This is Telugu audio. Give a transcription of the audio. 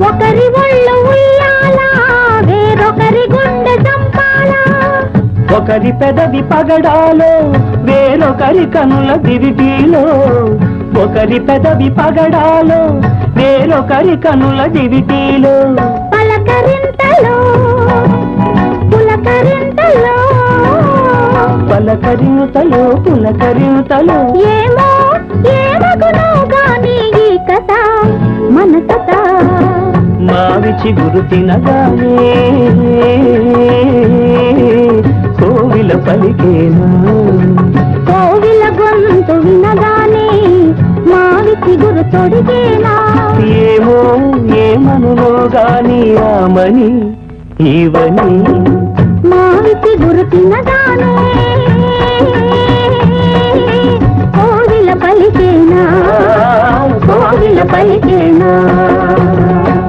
ఒకరి ఒళ్ళు ఉయ్యాలా వేరొకరి గుండె చంపాలా ఒకరి పెదవి పగడాలో వేరొకరి కనుల దివిటీలో ఒకరి పెదవి పగడాలో వేరొకరి కనుల దివిటీలో పలకరింతలో పులకరింతలో పలకరింతలో పులకరింతలో ఏమో ఏమగునో గాని ఈ కథ మన కథ మావి చిగురు తినగానే కోవిల పలికేనా కోవిల గొంతు వినగానే మావి చిగురు తొడిగేనా ఏమో ఏమనులో గాని ఆమని ఈవని మావి చిగురు తినగానే కోవిల పలికేనా